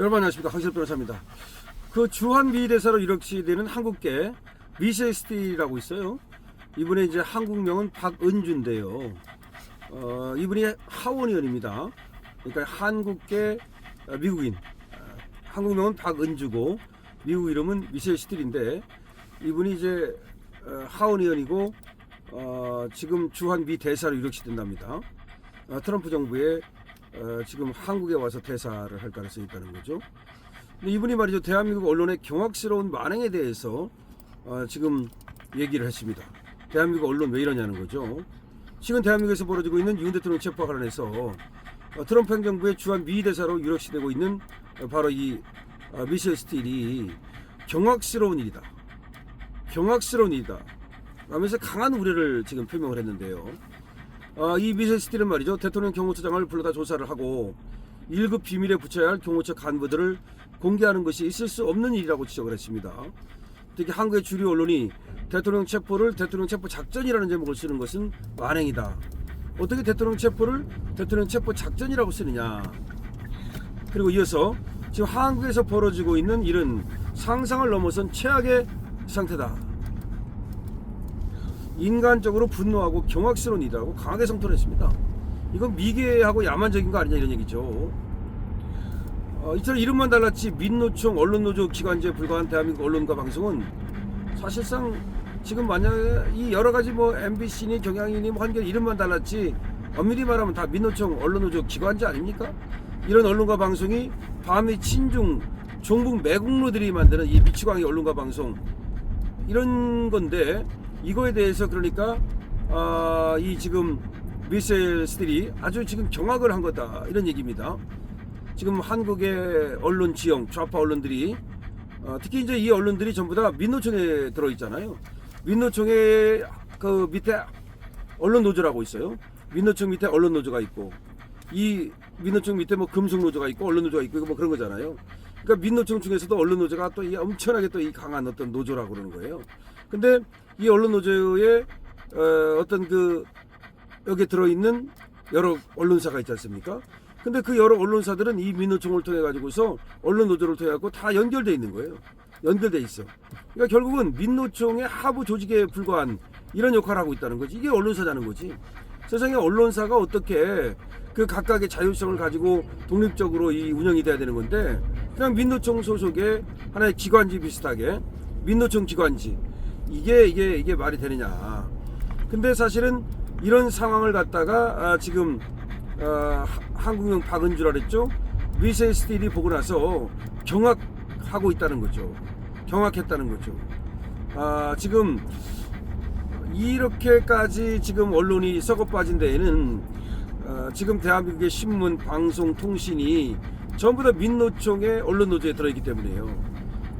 여러분 안녕하십니까, 강신업 변호사입니다. 그 주한미 대사로 이력시 되는 한국계 미세스티라고 있어요. 이분의 이제 한국명은 박은주인데요. 이분이 하원의원입니다. 그러니까 한국계 미국인. 한국명은 박은주고 미국 이름은 미세스틸인데, 이분이 이제 하원의원이고 지금 주한미 대사로 이력시 된답니다. 트럼프 정부에 지금 한국에 와서 대사를 할 가능성이 있다는 거죠. 근데 이분이 말이죠, 대한민국 언론의 경악스러운 만행에 대해서 지금 얘기를 했습니다. 대한민국 언론 왜 이러냐는 거죠. 지금 대한민국에서 벌어지고 있는 윤 대통령 체포와 관련해서 트럼프 행정부의 주한 미 대사로 이력시 되고 있는 바로 이 미셸 스틸이 경악스러운 일이다. 경악스러운 일이다. 라면서 강한 우려를 지금 표명을 했는데요. 이 미셸 스틸은 말이죠, 대통령 경호처장을 불러다 조사를 하고 1급 비밀에 붙여야 할 경호처 간부들을 공개하는 것이 있을 수 없는 일이라고 지적을 했습니다. 특히 한국의 주류 언론이 대통령 체포를 대통령 체포 작전이라는 제목을 쓰는 것은 만행이다. 어떻게 대통령 체포를 대통령 체포 작전이라고 쓰느냐. 그리고 이어서 지금 한국에서 벌어지고 있는 일은 상상을 넘어선 최악의 상태다. 인간적으로 분노하고 경악스러운 일이라고 강하게 성토를 했습니다. 이건 미개하고 야만적인 거 아니냐, 이런 얘기죠. 이처럼 이름만 달랐지 민노총 언론노조 기관지에 불과한 대한민국 언론과 방송은 사실상 지금 만약에 이 여러가지 뭐 MBC니 경향이니 뭐 한겨레 이름만 달랐지 엄밀히 말하면 다 민노총 언론노조 기관지 아닙니까? 이런 언론과 방송이 밤의 친중 종북 매국노들이 만드는 이 미치광이 언론과 방송, 이런 건데, 이거에 대해서 그러니까 이 지금 미셸 스틸이 아주 지금 경악을 한 거다, 이런 얘기입니다. 지금 한국의 언론 지형, 좌파 언론들이 특히 이제 이 언론들이 전부 다 민노총에 들어있잖아요. 민노총의 그 밑에 언론노조라고 있어요. 민노총 밑에 언론노조가 있고, 이 민노총 밑에 뭐 금속노조가 있고 언론노조가 있고 뭐 그런 거잖아요. 그러니까 민노총 중에서도 언론노조가 또 이 엄청나게 또 이 강한 어떤 노조라고 그러는 거예요. 근데 이 언론노조의 어떤 그 여기에 들어있는 여러 언론사가 있지 않습니까? 근데 그 여러 언론사들은 이 민노총을 통해 가지고서 언론노조를 통해 갖고 다 연결돼 있는 거예요. 연결돼 있어. 그러니까 결국은 민노총의 하부 조직에 불과한 이런 역할을 하고 있다는 거지. 이게 언론사라는 거지. 세상에 언론사가 어떻게 그 각각의 자율성을 가지고 독립적으로 이 운영이 돼야 되는 건데, 그냥 민노총 소속의 하나의 기관지 비슷하게 민노총 기관지, 이게 말이 되느냐. 근데 사실은 이런 상황을 갖다가 지금 한국명 박은주라 그랬죠. 미셸 스틸이 보고 나서 경악하고 있다는 거죠. 경악했다는 거죠. 지금 이렇게까지 지금 언론이 썩어 빠진 데에는 지금 대한민국의 신문, 방송, 통신이 전부 다 민노총의 언론노조에 들어있기 때문이에요.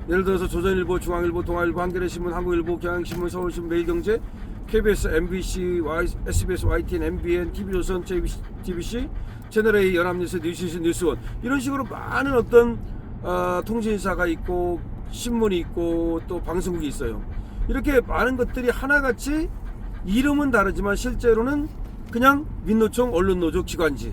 예를 들어서 조선일보, 중앙일보, 동아일보, 한겨레신문, 한국일보, 경향신문, 서울신문, 매일경제, KBS, MBC, SBS, YTN, MBN, TV조선, JTBC, 채널A, 연합뉴스, 뉴시스, 뉴스원, 이런 식으로 많은 어떤 통신사가 있고 신문이 있고 또 방송국이 있어요. 이렇게 많은 것들이 하나같이 이름은 다르지만 실제로는 그냥 민노총 언론노조 기관지,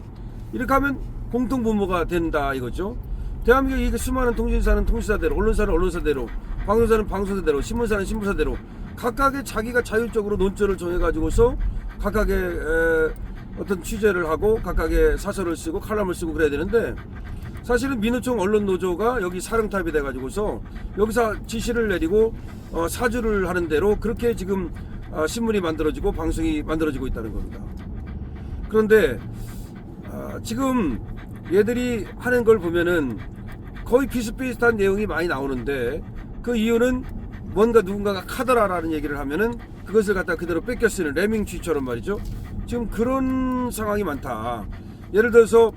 이렇게 하면 공통분모가 된다 이거죠. 대한민국 이 수많은 통신사는 통신사대로, 언론사는 언론사대로, 방송사는 방송사대로, 신문사는 신문사대로 각각의 자기가 자율적으로 논조를 정해가지고서 각각의 어떤 취재를 하고 각각의 사설을 쓰고 칼럼을 쓰고 그래야 되는데, 사실은 민노총 언론노조가 여기 사령탑이 돼가지고서 여기서 지시를 내리고 사주를 하는 대로 그렇게 지금 신문이 만들어지고 방송이 만들어지고 있다는 겁니다. 그런데 지금 얘들이 하는 걸 보면은 거의 비슷비슷한 내용이 많이 나오는데, 그 이유는 뭔가 누군가가 카더라라는 얘기를 하면은 그것을 갖다 그대로 뺏겨 쓰는 레밍쥐처럼 말이죠. 지금 그런 상황이 많다. 예를 들어서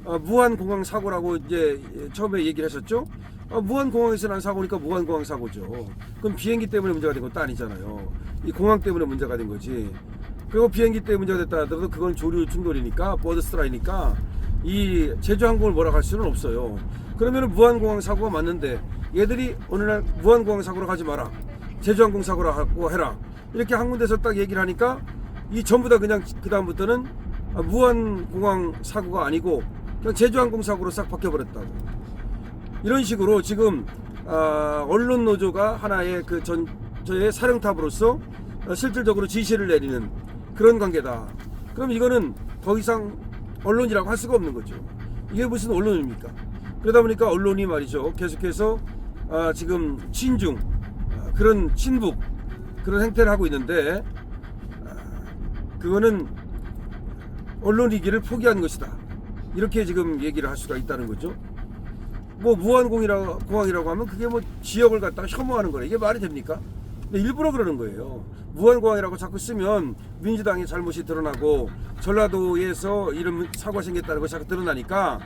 무한공항 사고라고 이제 처음에 얘기를 했었죠. 무한공항에서 난 사고니까 무한공항 사고죠. 그럼 비행기 때문에 문제가 된 것도 아니잖아요. 이 공항 때문에 문제가 된 거지. 그리고 비행기 때문에 문제가 됐다 하더라도 그건 조류 충돌이니까, 버드 스트라이니까 이 제주항공을 뭐라 할 수는 없어요. 그러면은 무한공항 사고가 맞는데 얘들이 어느 날 무한공항 사고로 가지 마라, 제주항공 사고로 하고 해라, 이렇게 한 군데서 딱 얘기를 하니까 이 전부 다 그냥 그 다음부터는 무한공항 사고가 아니고 그냥 제주항공 사고로 싹 바뀌어버렸다고. 이런 식으로 지금 언론 노조가 하나의 그 저의 사령탑으로서 실질적으로 지시를 내리는 그런 관계다. 그럼 이거는 더 이상 언론이라고 할 수가 없는 거죠. 이게 무슨 언론입니까? 그러다 보니까 언론이 말이죠, 계속해서 지금 친중, 그런 친북 그런 행태를 하고 있는데, 그거는 언론이기를 포기한 것이다, 이렇게 지금 얘기를 할 수가 있다는 거죠. 뭐 무한공항이라고 하면 그게 뭐 지역을 갖다가 혐오하는 거래. 이게 말이 됩니까? 근데 일부러 그러는 거예요. 무한공항이라고 자꾸 쓰면 민주당의 잘못이 드러나고 전라도에서 이런 사고가 생겼다는 것이 자꾸 드러나니까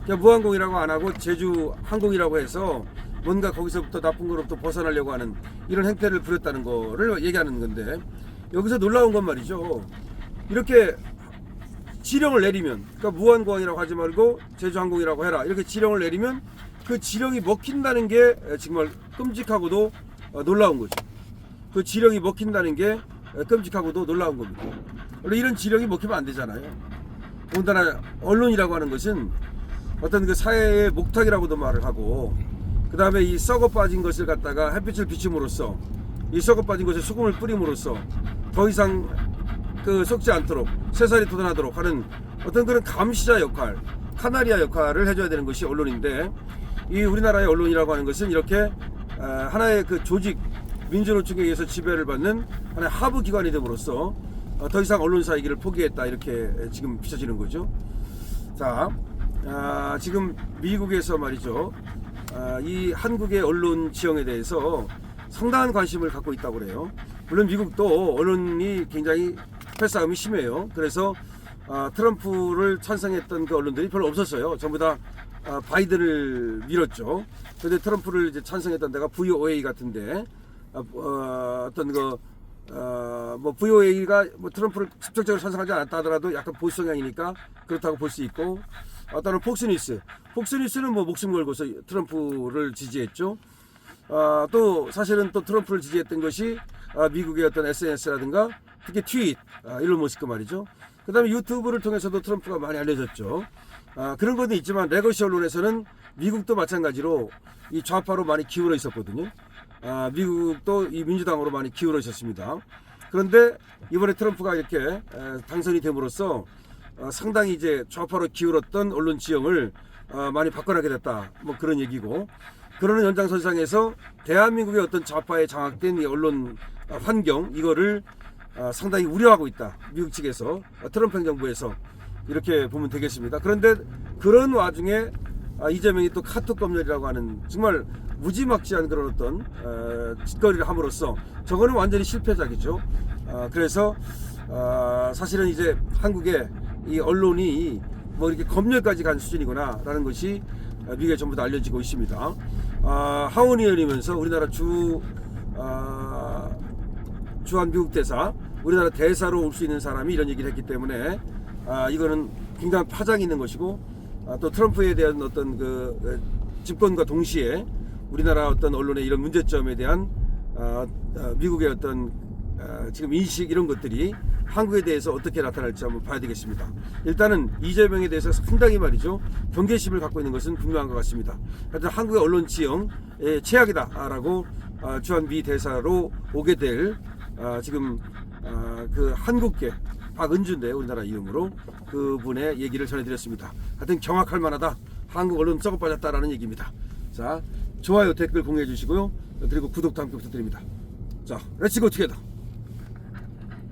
그냥 무한공항이라고 안 하고 제주 항공이라고 해서 뭔가 거기서부터 나쁜 거로부터 벗어나려고 하는 이런 행태를 부렸다는 거를 얘기하는 건데, 여기서 놀라운 건 말이죠, 이렇게 지령을 내리면, 그러니까 무한공항이라고 하지 말고 제주항공이라고 해라, 이렇게 지령을 내리면 그 지령이 먹힌다는 게 정말 끔찍하고도 놀라운 거죠. 그 지령이 먹힌다는 게 끔찍하고도 놀라운 겁니다. 원래 이런 지령이 먹히면 안 되잖아요. 더군다나 언론이라고 하는 것은 어떤 그 사회의 목탁이라고도 말을 하고, 그 다음에 이 썩어 빠진 것을 갖다가 햇빛을 비춤으로써, 이 썩어 빠진 것에 소금을 뿌림으로써 더 이상 그 속지 않도록 새살이 돋아나도록 하는 어떤 그런 감시자 역할, 카나리아 역할을 해줘야 되는 것이 언론인데, 이 우리나라의 언론이라고 하는 것은 이렇게 하나의 그 조직, 민주노총에 의해서 지배를 받는 하나의 하부 기관이 됨으로써 더 이상 언론사이기를 포기했다, 이렇게 지금 비춰지는 거죠. 자, 지금 미국에서 말이죠, 이 한국의 언론 지형에 대해서 상당한 관심을 갖고 있다고 그래요. 물론 미국도 언론이 굉장히 패싸움이 심해요. 그래서 트럼프를 찬성했던 그 언론들이 별로 없었어요. 전부 다 바이든을 밀었죠. 그런데 트럼프를 이제 찬성했던 데가 VOA 같은데, 어떤 뭐 VOA가 뭐 트럼프를 직접적으로 찬성하지 않았다 하더라도 약간 보수 성향이니까 그렇다고 볼 수 있고, 또는 폭스뉴스는 뭐 목숨 걸고서 트럼프를 지지했죠. 또 사실은 또 트럼프를 지지했던 것이 미국의 어떤 SNS라든가 특히 트윗, 일론 머스크 말이죠. 그 다음에 유튜브를 통해서도 트럼프가 많이 알려졌죠. 그런 것도 있지만 레거시 언론에서는 미국도 마찬가지로 이 좌파로 많이 기울어 있었거든요. 미국도 이 민주당으로 많이 기울어 있었습니다. 그런데 이번에 트럼프가 이렇게 당선이 됨으로써 상당히 이제 좌파로 기울었던 언론 지형을 많이 바꿔나게 됐다, 뭐 그런 얘기고, 그러는 연장선상에서 대한민국의 어떤 좌파에 장악된 이 언론 환경, 이거를 상당히 우려하고 있다, 미국 측에서, 트럼프 행정부에서, 이렇게 보면 되겠습니다. 그런데 그런 와중에 이재명이 또 카톡 검열이라고 하는 정말 무지막지한 그런 어떤 짓거리를 함으로써 저거는 완전히 실패작이죠. 그래서 사실은 이제 한국의 이 언론이 뭐 이렇게 검열까지 간 수준이구나 라는 것이 미국에 전부 다 알려지고 있습니다. 하원 의원이면서 우리나라 주한 미국 대사, 우리나라 대사로 올 수 있는 사람이 이런 얘기를 했기 때문에 이거는 굉장한 파장이 있는 것이고, 또 트럼프에 대한 어떤 그 집권과 동시에 우리나라 어떤 언론의 이런 문제점에 대한 미국의 어떤 지금 인식, 이런 것들이 한국에 대해서 어떻게 나타날지 한번 봐야 되겠습니다. 일단은 이재명에 대해서 상당히 말이죠, 경계심을 갖고 있는 것은 분명한 것 같습니다. 하여튼 한국의 언론 지형의 최악이다라고 주한 미 대사로 오게 될 지금 그 한국계 박은주인데, 우리나라 이름으로, 그분의 얘기를 전해드렸습니다. 하여튼 경악할 만하다, 한국 언론 썩어 빠졌다라는 얘기입니다. 자, 좋아요, 댓글 공유해 주시고요. 그리고 구독도 함께 부탁드립니다. 자, 렛츠고 투게더.